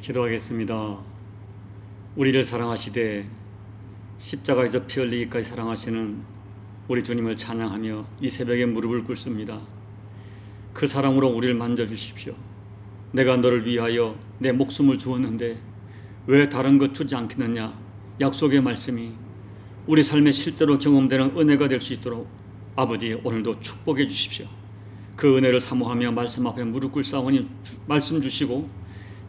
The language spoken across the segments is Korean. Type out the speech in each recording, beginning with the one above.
기도하겠습니다. 우리를 사랑하시되 십자가에서 피 흘리기까지 사랑하시는 우리 주님을 찬양하며 이 새벽에 무릎을 꿇습니다. 그 사랑으로 우리를 만져주십시오. 내가 너를 위하여 내 목숨을 주었는데 왜 다른 것 주지 않겠느냐. 약속의 말씀이 우리 삶에 실제로 경험되는 은혜가 될 수 있도록 아버지 오늘도 축복해 주십시오. 그 은혜를 사모하며 말씀 앞에 무릎 꿇사오니 말씀 주시고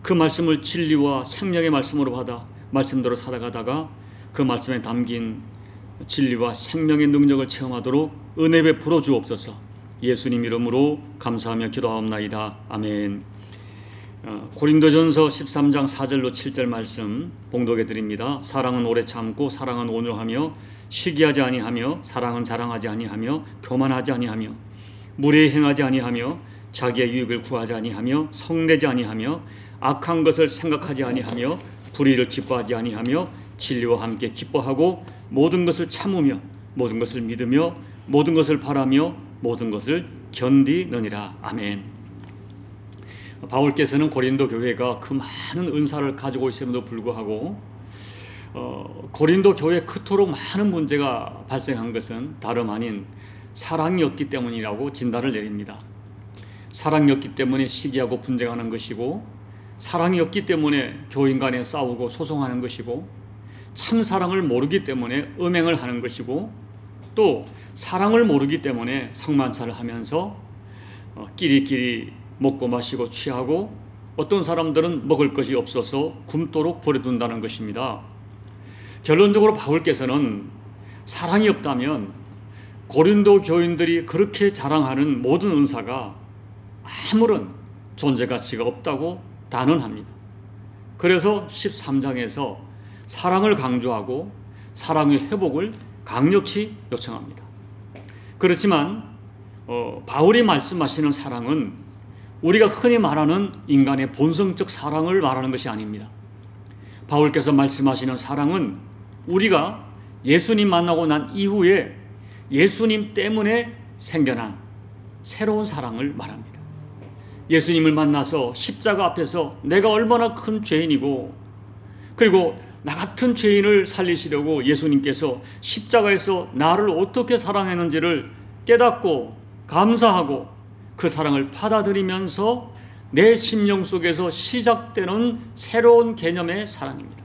그 말씀을 진리와 생명의 말씀으로 받아 말씀대로 살아가다가 그 말씀에 담긴 진리와 생명의 능력을 체험하도록 은혜 베풀어 주옵소서. 예수님 이름으로 감사하며 기도하옵나이다. 아멘. 고린도전서 13장 4절로 7절 말씀 봉독해 드립니다. 사랑은 오래 참고 사랑은 온유하며 시기하지 아니하며 사랑은 자랑하지 아니하며 교만하지 아니하며 무례히 행하지 아니하며 자기의 유익을 구하지 아니하며 성내지 아니하며 악한 것을 생각하지 아니하며 불의를 기뻐하지 아니하며 진리와 함께 기뻐하고 모든 것을 참으며 모든 것을 믿으며 모든 것을 바라며 모든 것을 견디느니라. 아멘. 바울께서는 고린도 교회가 그 많은 은사를 가지고 있음에도 불구하고 고린도 교회에 그토록 많은 문제가 발생한 것은 다름 아닌 사랑이 없기 때문이라고 진단을 내립니다. 사랑이 없기 때문에 시기하고 분쟁하는 것이고, 사랑이 없기 때문에 교인 간에 싸우고 소송하는 것이고, 참 사랑을 모르기 때문에 음행을 하는 것이고, 또 사랑을 모르기 때문에 성만찬을 하면서 끼리끼리 먹고 마시고 취하고, 어떤 사람들은 먹을 것이 없어서 굶도록 버려둔다는 것입니다. 결론적으로 바울께서는 사랑이 없다면 고린도 교인들이 그렇게 자랑하는 모든 은사가 아무런 존재 가치가 없다고 단언합니다. 그래서 13장에서 사랑을 강조하고 사랑의 회복을 강력히 요청합니다. 그렇지만 바울이 말씀하시는 사랑은 우리가 흔히 말하는 인간의 본성적 사랑을 말하는 것이 아닙니다. 바울께서 말씀하시는 사랑은 우리가 예수님 만나고 난 이후에 예수님 때문에 생겨난 새로운 사랑을 말합니다. 예수님을 만나서 십자가 앞에서 내가 얼마나 큰 죄인이고, 그리고 나 같은 죄인을 살리시려고 예수님께서 십자가에서 나를 어떻게 사랑했는지를 깨닫고 감사하고 그 사랑을 받아들이면서 내 심령 속에서 시작되는 새로운 개념의 사랑입니다.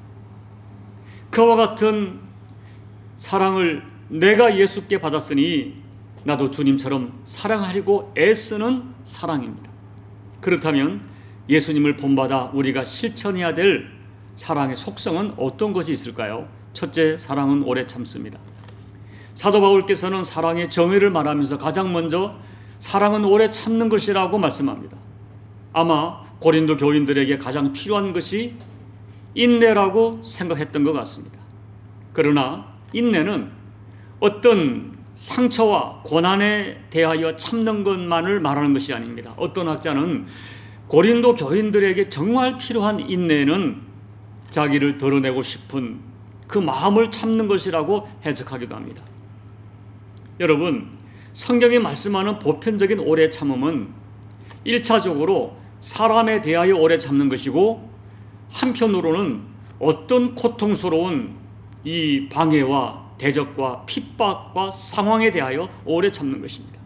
그와 같은 사랑을 내가 예수께 받았으니 나도 주님처럼 사랑하려고 애쓰는 사랑입니다. 그렇다면 예수님을 본받아 우리가 실천해야 될 사랑의 속성은 어떤 것이 있을까요? 첫째, 사랑은 오래 참습니다. 사도 바울께서는 사랑의 정의를 말하면서 가장 먼저 사랑은 오래 참는 것이라고 말씀합니다. 아마 고린도 교인들에게 가장 필요한 것이 인내라고 생각했던 것 같습니다. 그러나 인내는 어떤 상처와 고난에 대하여 참는 것만을 말하는 것이 아닙니다. 어떤 학자는 고린도 교인들에게 정말 필요한 인내는 자기를 드러내고 싶은 그 마음을 참는 것이라고 해석하기도 합니다. 여러분, 성경이 말씀하는 보편적인 오래 참음은 1차적으로 사람에 대하여 오래 참는 것이고, 한편으로는 어떤 고통스러운 이 방해와 대적과 핍박과 상황에 대하여 오래 참는 것입니다.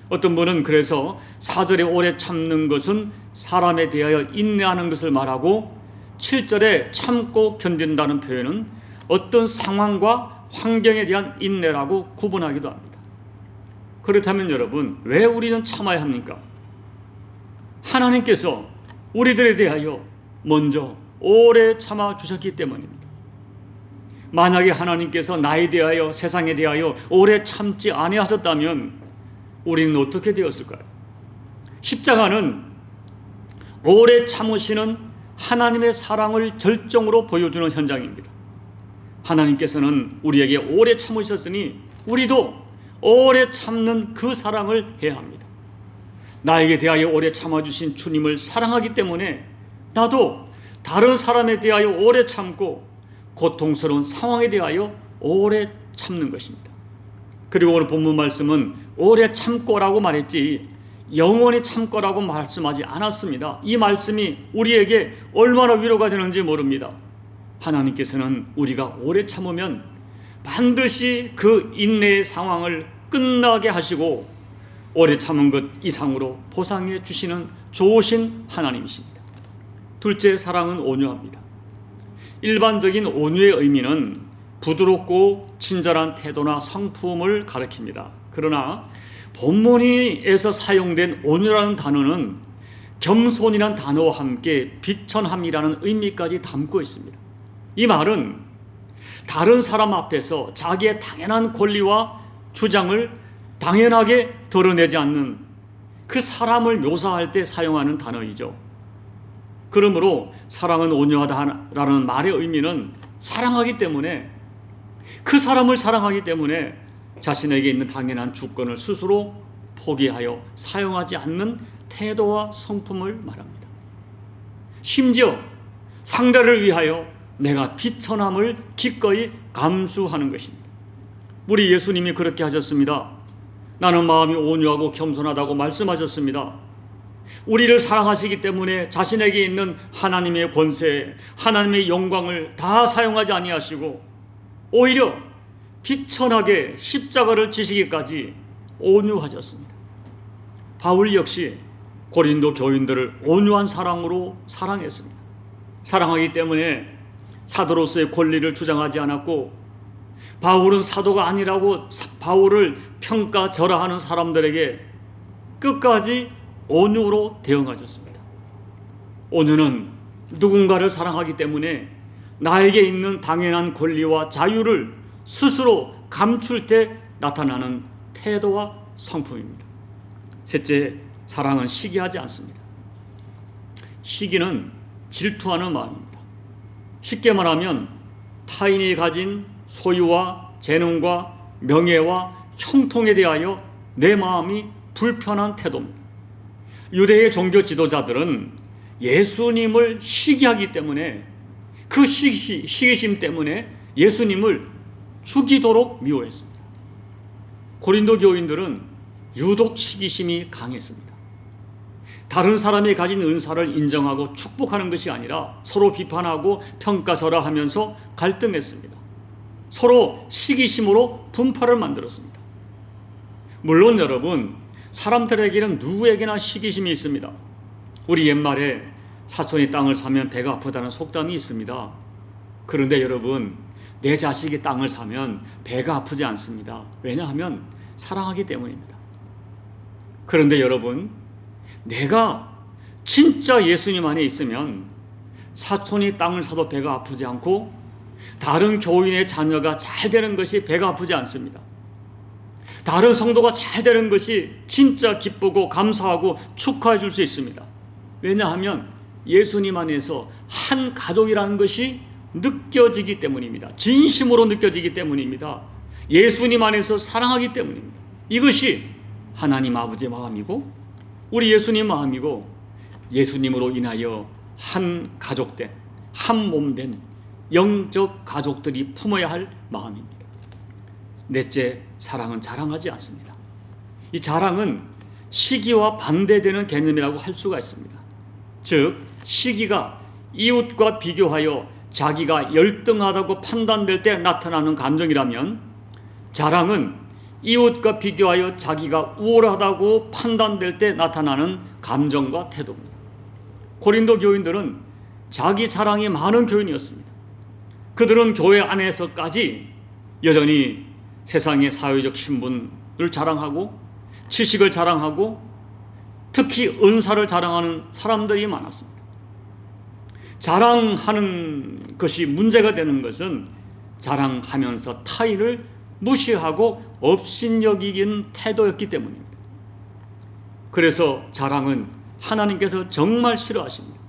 어떤 분은 그래서 4절에 오래 참는 것은 사람에 대하여 인내하는 것을 말하고, 7절에 참고 견딘다는 표현은 어떤 상황과 환경에 대한 인내라고 구분하기도 합니다. 그렇다면 여러분, 왜 우리는 참아야 합니까? 하나님께서 우리들에 대하여 먼저 오래 참아 주셨기 때문입니다. 만약에 하나님께서 나에 대하여 세상에 대하여 오래 참지 아니하셨다면 우리는 어떻게 되었을까요? 십자가는 오래 참으시는 하나님의 사랑을 절정으로 보여주는 현장입니다. 하나님께서는 우리에게 오래 참으셨으니 우리도 오래 참는 그 사랑을 해야 합니다. 나에게 대하여 오래 참아주신 주님을 사랑하기 때문에 나도 다른 사람에 대하여 오래 참고 고통스러운 상황에 대하여 오래 참는 것입니다. 그리고 오늘 본문 말씀은 오래 참고라고 말했지 영원히 참거라고 말씀하지 않았습니다. 이 말씀이 우리에게 얼마나 위로가 되는지 모릅니다. 하나님께서는 우리가 오래 참으면 반드시 그 인내의 상황을 끝나게 하시고 오래 참은 것 이상으로 보상해 주시는 좋으신 하나님이십니다. 둘째, 사랑은 온유합니다. 일반적인 온유의 의미는 부드럽고 친절한 태도나 성품을 가리킵니다. 그러나 본문에서 사용된 온유라는 단어는 겸손이라는 단어와 함께 비천함이라는 의미까지 담고 있습니다. 이 말은 다른 사람 앞에서 자기의 당연한 권리와 주장을 당연하게 드러내지 않는 그 사람을 묘사할 때 사용하는 단어이죠. 그러므로 사랑은 온유하다라는 말의 의미는 사랑하기 때문에, 그 사람을 사랑하기 때문에 자신에게 있는 당연한 주권을 스스로 포기하여 사용하지 않는 태도와 성품을 말합니다. 심지어 상대를 위하여 내가 비천함을 기꺼이 감수하는 것입니다. 우리 예수님이 그렇게 하셨습니다. 나는 마음이 온유하고 겸손하다고 말씀하셨습니다. 우리를 사랑하시기 때문에 자신에게 있는 하나님의 권세, 하나님의 영광을 다 사용하지 아니하시고 오히려 비천하게 십자가를 지시기까지 온유하셨습니다. 바울 역시 고린도 교인들을 온유한 사랑으로 사랑했습니다. 사랑하기 때문에 사도로서의 권리를 주장하지 않았고, 바울은 사도가 아니라고 바울을 평가절하하는 사람들에게 끝까지 온유로 대응하셨습니다. 온유는 누군가를 사랑하기 때문에 나에게 있는 당연한 권리와 자유를 스스로 감출 때 나타나는 태도와 성품입니다. 셋째, 사랑은 시기하지 않습니다. 시기는 질투하는 마음입니다. 쉽게 말하면 타인이 가진 소유와 재능과 명예와 형통에 대하여 내 마음이 불편한 태도입니다. 유대의 종교 지도자들은 예수님을 시기하기 때문에, 그 시기심 때문에 예수님을 죽이도록 미워했습니다. 고린도 교인들은 유독 시기심이 강했습니다. 다른 사람이 가진 은사를 인정하고 축복하는 것이 아니라 서로 비판하고 평가절하하면서 갈등했습니다. 서로 시기심으로 분파를 만들었습니다. 물론 여러분, 사람들에게는 누구에게나 시기심이 있습니다. 우리 옛말에 사촌이 땅을 사면 배가 아프다는 속담이 있습니다. 그런데 여러분, 내 자식이 땅을 사면 배가 아프지 않습니다. 왜냐하면 사랑하기 때문입니다. 그런데 여러분, 내가 진짜 예수님 안에 있으면 사촌이 땅을 사도 배가 아프지 않고, 다른 교인의 자녀가 잘 되는 것이 배가 아프지 않습니다. 다른 성도가 잘 되는 것이 진짜 기쁘고 감사하고 축하해 줄 수 있습니다. 왜냐하면 예수님 안에서 한 가족이라는 것이 느껴지기 때문입니다. 진심으로 느껴지기 때문입니다. 예수님 안에서 사랑하기 때문입니다. 이것이 하나님 아버지의 마음이고 우리 예수님 마음이고, 예수님으로 인하여 한 가족된, 한 몸된 영적 가족들이 품어야 할 마음입니다. 넷째, 사랑은 자랑하지 않습니다. 이 자랑은 시기와 반대되는 개념이라고 할 수가 있습니다. 즉, 시기가 이웃과 비교하여 자기가 열등하다고 판단될 때 나타나는 감정이라면, 자랑은 이웃과 비교하여 자기가 우월하다고 판단될 때 나타나는 감정과 태도입니다. 고린도 교인들은 자기 자랑이 많은 교인이었습니다. 그들은 교회 안에서까지 여전히 세상의 사회적 신분을 자랑하고 지식을 자랑하고 특히 은사를 자랑하는 사람들이 많았습니다. 자랑하는 것이 문제가 되는 것은 자랑하면서 타인을 무시하고 업신여기는 태도였기 때문입니다. 그래서 자랑은 하나님께서 정말 싫어하십니다.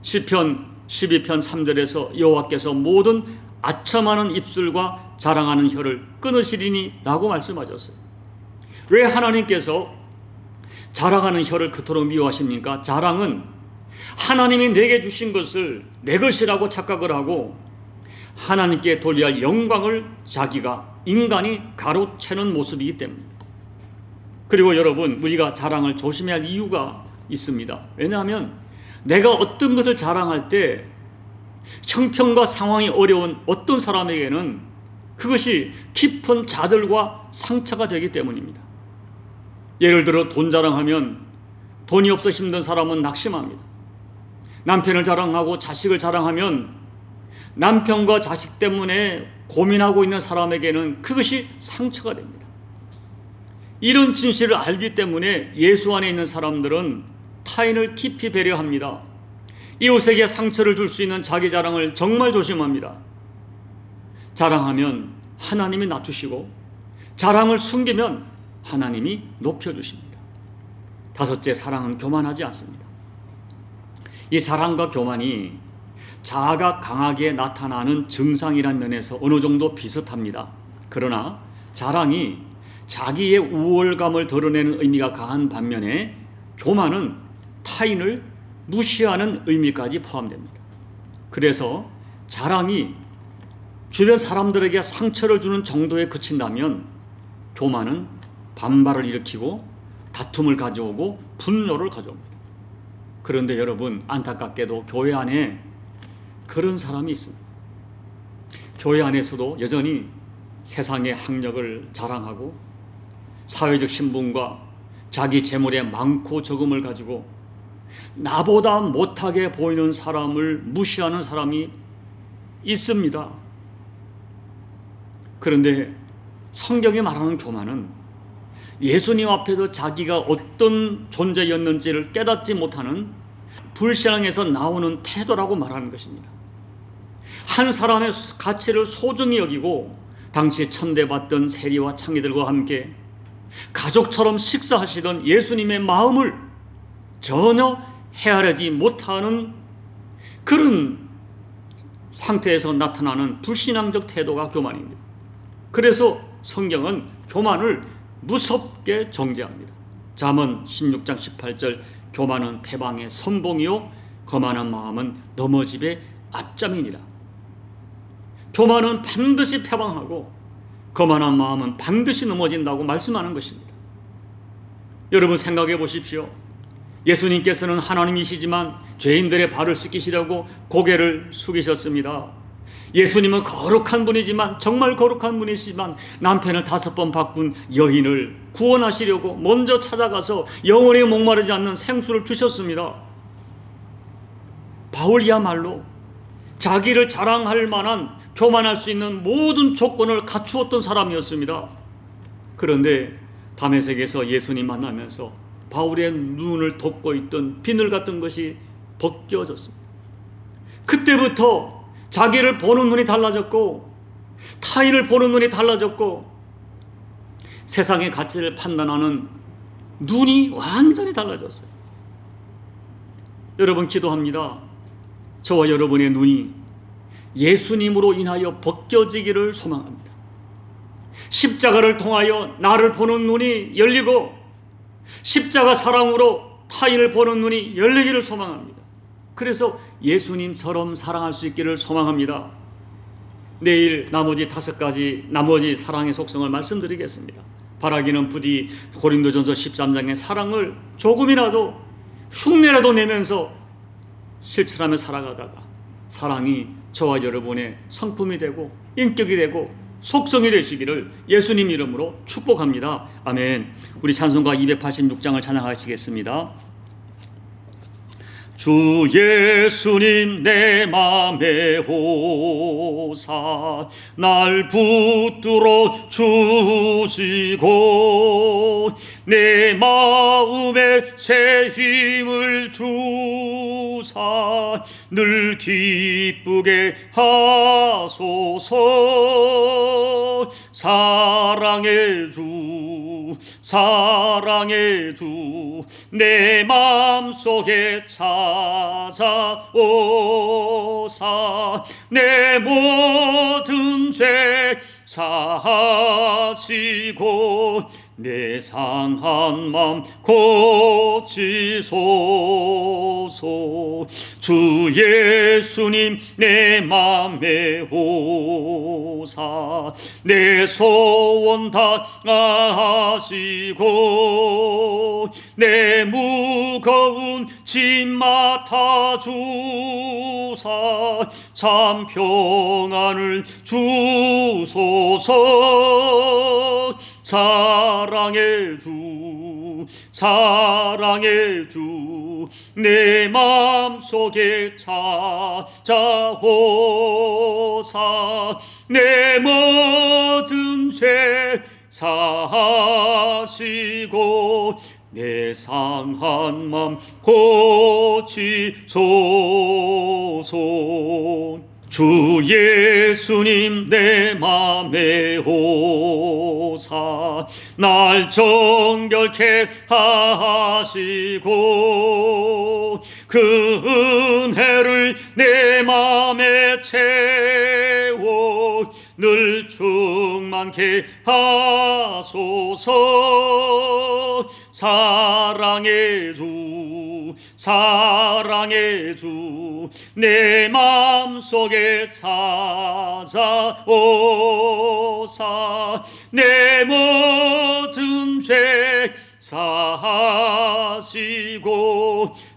시편 12편 3절에서 여호와께서 모든 아첨하는 입술과 자랑하는 혀를 끊으시리니 라고 말씀하셨어요. 왜 하나님께서 자랑하는 혀를 그토록 미워하십니까? 자랑은 하나님이 내게 주신 것을 내 것이라고 착각을 하고 하나님께 돌려야 할 영광을 자기가, 인간이 가로채는 모습이기 때문입니다. 그리고 여러분, 우리가 자랑을 조심해야 할 이유가 있습니다. 왜냐하면 내가 어떤 것을 자랑할 때 형편과 상황이 어려운 어떤 사람에게는 그것이 깊은 좌절과 상처가 되기 때문입니다. 예를 들어 돈 자랑하면 돈이 없어 힘든 사람은 낙심합니다. 남편을 자랑하고 자식을 자랑하면 남편과 자식 때문에 고민하고 있는 사람에게는 그것이 상처가 됩니다. 이런 진실을 알기 때문에 예수 안에 있는 사람들은 타인을 깊이 배려합니다. 이웃에게 상처를 줄 수 있는 자기 자랑을 정말 조심합니다. 자랑하면 하나님이 낮추시고 자랑을 숨기면 하나님이 높여주십니다. 다섯째, 사랑은 교만하지 않습니다. 이 자랑과 교만이 자아가 강하게 나타나는 증상이란 면에서 어느 정도 비슷합니다. 그러나 자랑이 자기의 우월감을 드러내는 의미가 강한 반면에 교만은 타인을 무시하는 의미까지 포함됩니다. 그래서 자랑이 주변 사람들에게 상처를 주는 정도에 그친다면 교만은 반발을 일으키고 다툼을 가져오고 분노를 가져옵니다. 그런데 여러분, 안타깝게도 교회 안에 그런 사람이 있습니다. 교회 안에서도 여전히 세상의 학력을 자랑하고 사회적 신분과 자기 재물의 많고 적음을 가지고 나보다 못하게 보이는 사람을 무시하는 사람이 있습니다. 그런데 성경이 말하는 교만은 예수님 앞에서 자기가 어떤 존재였는지를 깨닫지 못하는 불신앙에서 나오는 태도라고 말하는 것입니다. 한 사람의 가치를 소중히 여기고 당시 천대받던 세리와 창의들과 함께 가족처럼 식사하시던 예수님의 마음을 전혀 헤아리지 못하는 그런 상태에서 나타나는 불신앙적 태도가 교만입니다. 그래서 성경은 교만을 무섭게 정죄합니다. 잠언 16장 18절, 교만은 패방의 선봉이요 거만한 마음은 넘어짐의 앞장이니라. 교만은 반드시 패방하고 거만한 마음은 반드시 넘어진다고 말씀하는 것입니다. 여러분, 생각해 보십시오. 예수님께서는 하나님이시지만 죄인들의 발을 씻기시려고 고개를 숙이셨습니다. 예수님은 거룩한 분이지만, 정말 거룩한 분이시지만 남편을 5번 바꾼 여인을 구원하시려고 먼저 찾아가서 영원히 목마르지 않는 생수를 주셨습니다. 바울이야말로 자기를 자랑할 만한, 교만할 수 있는 모든 조건을 갖추었던 사람이었습니다. 그런데 다메섹에서 예수님 만나면서 바울의 눈을 덮고 있던 비늘 같은 것이 벗겨졌습니다. 그때부터 자기를 보는 눈이 달라졌고 타인을 보는 눈이 달라졌고 세상의 가치를 판단하는 눈이 완전히 달라졌어요. 여러분, 기도합니다. 저와 여러분의 눈이 예수님으로 인하여 벗겨지기를 소망합니다. 십자가를 통하여 나를 보는 눈이 열리고 십자가 사랑으로 타인을 보는 눈이 열리기를 소망합니다. 그래서 예수님처럼 사랑할 수 있기를 소망합니다. 내일 나머지 5가지 나머지 사랑의 속성을 말씀드리겠습니다. 바라기는 부디 고린도전서 13장의 사랑을 조금이라도 흉내라도 내면서 실천하며 살아가다가 사랑이 저와 여러분의 성품이 되고 인격이 되고 속성이 되시기를 예수님 이름으로 축복합니다. 아멘. 우리 찬송가 286장을 찬양하시겠습니다. 주 예수님 내 맘에 오사 날 붙들어 주시고 내 마음에 새 힘을 주사 늘 기쁘게 하소서. 사랑의 주 사랑의 주 내 마음속에 찾아오사 내 모든 죄 사하시고 내 상한 맘 고치소서. 주 예수님 내 맘에 오사 내 소원 다 아시고 내 무거운 짐 맡아주사 참 평안을 주소서. 사랑의 주 사랑의 주 내 맘속에 찾아오사 내 모든 죄 사하시고 내 상한 맘 고치소서. 주 예수님 내 맘에 오사 날 정결케 하시고 그 은혜를 내 맘에 채워 늘 충만케 하소서. 사랑의 주 사랑의 주 내 맘속에 찾아오사 내 모든 죄 사하시고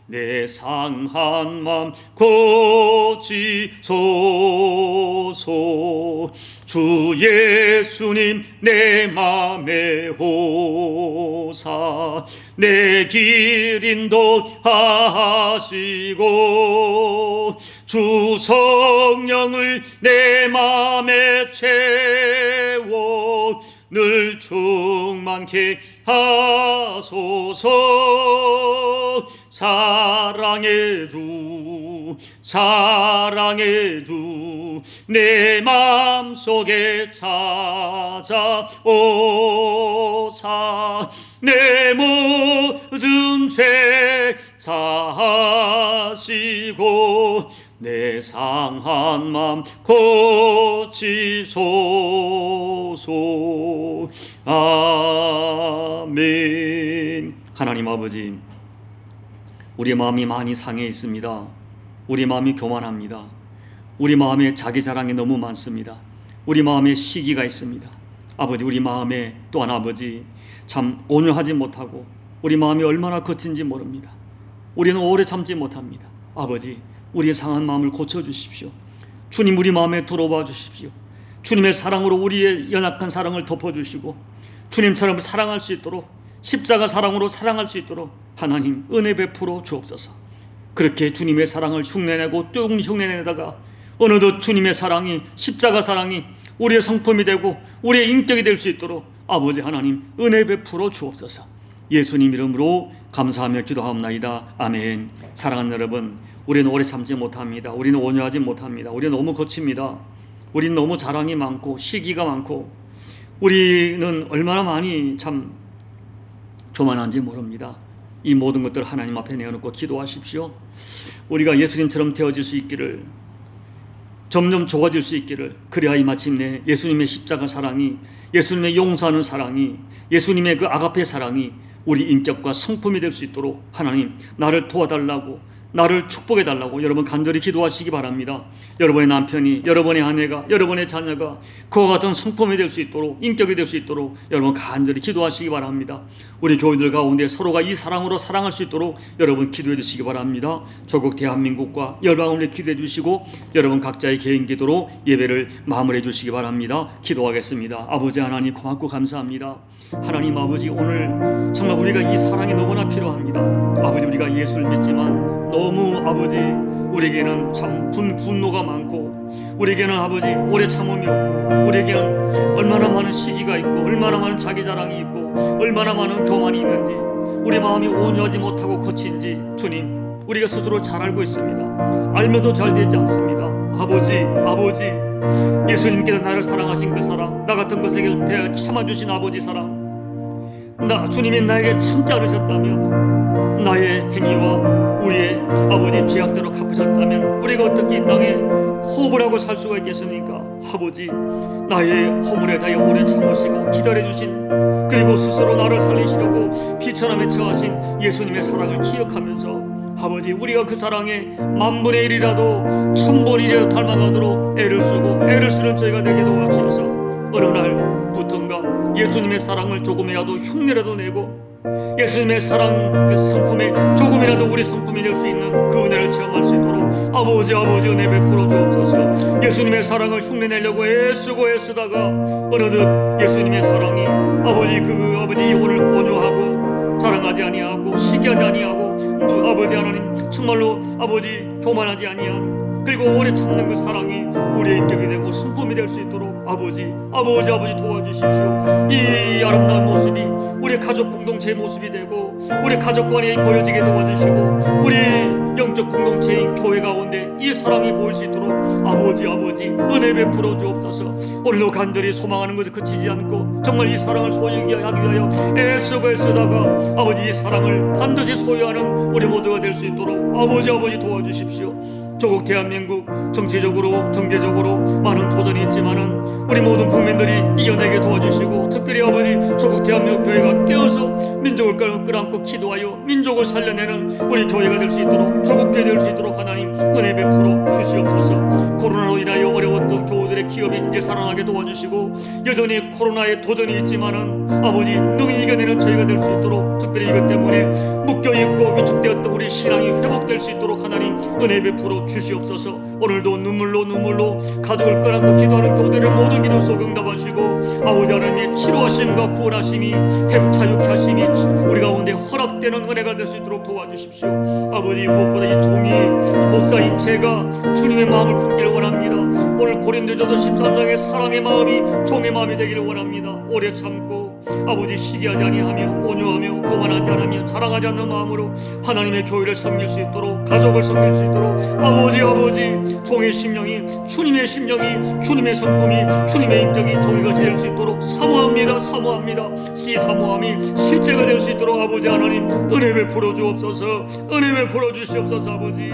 내 상한 맘 고치소서. 주 예수님 내 맘에 오사 내 길 인도하시고 주 성령을 내 맘에 채워 늘 충만케 하소서. 사랑의 주 사랑의 주 내 맘속에 찾아오사 내 모든 죄 사하시고 내 상한 맘 고치소서. 아멘. 하나님 아버지, 우리 마음이 많이 상해 있습니다. 우리 마음이 교만합니다. 우리 마음에 자기 자랑이 너무 많습니다. 우리 마음에 시기가 있습니다. 아버지, 우리 마음에 또한 아버지 참 온유하지 못하고 우리 마음이 얼마나 거친지 모릅니다. 우리는 오래 참지 못합니다. 아버지, 우리의 상한 마음을 고쳐주십시오. 주님, 우리 마음에 들어와 주십시오. 주님의 사랑으로 우리의 연약한 사랑을 덮어주시고 주님처럼 사랑할 수 있도록, 십자가 사랑으로 사랑할 수 있도록 하나님 은혜 베풀어 주옵소서. 그렇게 주님의 사랑을 흉내내고 또 흉내내다가 어느덧 주님의 사랑이, 십자가 사랑이 우리의 성품이 되고 우리의 인격이 될 수 있도록 아버지 하나님 은혜 베풀어 주옵소서. 예수님 이름으로 감사하며 기도하옵나이다. 아멘. 사랑하는 여러분, 우리는 오래 참지 못합니다. 우리는 온유하지 못합니다. 우리는 너무 거칩니다. 우리는 너무 자랑이 많고 시기가 많고 우리는 얼마나 많이 참 교만한지 모릅니다. 이 모든 것들을 하나님 앞에 내어놓고 기도하십시오. 우리가 예수님처럼 되어질 수 있기를, 점점 좋아질 수 있기를, 그래야 마침내 예수님의 십자가 사랑이, 예수님의 용서하는 사랑이, 예수님의 그 아가페 사랑이 우리 인격과 성품이 될 수 있도록 하나님 나를 도와달라고, 나를 축복해달라고 여러분 간절히 기도하시기 바랍니다. 여러분의 남편이, 여러분의 아내가, 여러분의 자녀가 그와 같은 성품이 될 수 있도록, 인격이 될 수 있도록 여러분 간절히 기도하시기 바랍니다. 우리 교우들 가운데 서로가 이 사랑으로 사랑할 수 있도록 여러분 기도해 주시기 바랍니다. 조국 대한민국과 열방을 기도해 주시고 여러분 각자의 개인 기도로 예배를 마무리해 주시기 바랍니다. 기도하겠습니다. 아버지 하나님 고맙고 감사합니다. 하나님 아버지, 오늘 정말 우리가 이 사랑이 너무나 필요합니다. 아버지, 우리가 예수를 믿지만 너무 아버지 우리에게는 참 분노가 많고 우리에게는 아버지 오래 참음이 없고 우리에게는 얼마나 많은 시기가 있고 얼마나 많은 자기 자랑이 있고 얼마나 많은 교만이 있는지 우리 마음이 온유하지 못하고 거친지 주님 우리가 스스로 잘 알고 있습니다. 알면도 잘 되지 않습니다. 아버지 예수님께서 나를 사랑하신 그 사랑, 나 같은 것에게 대하여 참아주신 아버지 사랑, 주님이 나에게 참지 않으셨다면, 나의 행위와 우리의 아버지 죄악대로 갚으셨다면 우리가 어떻게 이 땅에 호흡을 하고 살 수가 있겠습니까? 아버지, 나의 허물에 대하여 오래 참으시고 기다려주신, 그리고 스스로 나를 살리시려고 비천함에 처하신 예수님의 사랑을 기억하면서 아버지, 우리가 그 사랑에 만분의 일이라도 천분이라도 닮아가도록 애를 쓰고 애를 쓰는 저희가 되게 도와주셔서 어느 날부턴가 예수님의 사랑을 조금이라도 흉내라도 내고 예수님의 사랑 그 성품에 조금이라도 우리 성품이 될 수 있는 그 은혜를 체험할 수 있도록 아버지 은혜 베풀어 주옵소서. 예수님의 사랑을 흉내내려고 애쓰다가 어느덧 예수님의 사랑이 아버지 오늘 온유하고 자랑하지 아니하고 시기하지 아니하고 아버지 하나님 정말로 아버지 교만하지 아니한, 그리고 오래 참는 그 사랑이 우리의 인격이 되고 성품이 될 수 있도록 아버지 도와주십시오. 이 아름다운 모습이 우리 가족 공동체의 모습이 되고 우리 가족 간에 보여지게 도와주시고 우리 영적 공동체인 교회 가운데 이 사랑이 보일 수 있도록 아버지 은혜 베풀어 주옵소서. 오늘도 간절히 소망하는 것을 그치지 않고 정말 이 사랑을 소유하기 위하여 애쓰다가 아버지 이 사랑을 반드시 소유하는 우리 모두가 될 수 있도록 아버지 도와주십시오. 조국 대한민국 정치적으로 경제적으로 많은 도전이 있지만은 우리 모든 국민들이 이겨내게 도와주시고 특별히 아버지 조국 대한민국 교회가 깨어서 민족을 끌어안고 기도하여 민족을 살려내는 우리 교회가 될 수 있도록 조국교회 될 수 있도록 하나님 은혜 베풀어 주시옵소서. 코로나로 인하여 어려웠던 교우들의 기업이 이제 살아나게 도와주시고 여전히 코로나에 도전이 있지만은 아버지 능히 이겨내는 저희가 될 수 있도록 특별히 이것 때문에 묶여있고 위축되었던 우리 신앙이 회복될 수 있도록 하나님 은혜 베풀어 주시옵소서. 오늘도 눈물로 가족을 끌어안고 기도하는 교우들의 모든 기도 속 응답하시고 아버지 하나님의 치료하심과 구원하심이 자유케 하심이 우리 가운데 허락되는 은혜가 될 수 있도록 도와주십시오. 아버지 무엇보다 이 종이 목사인 제가 주님의 마음을 품기를 원합니다. 오늘 고린도전서 13장의 사랑의 마음이 종의 마음이 되기를 원합니다. 오래 참고 아버지 시기하지 아니하며 온유하며 교만하지 않으며 자랑하지 않는 마음으로 하나님의 교회를 섬길 수 있도록 가족을 섬길 수 있도록 아버지 종의 심령이 주님의 심령이 주님의 성품이 주님의 인격이 종의 것이 될 수 있도록 사모합니다. 이 사모함이 실제가 될 수 있도록 아버지 하나님 은혜 베풀어 주옵소서. 은혜 베풀어 주시옵소서. 아버지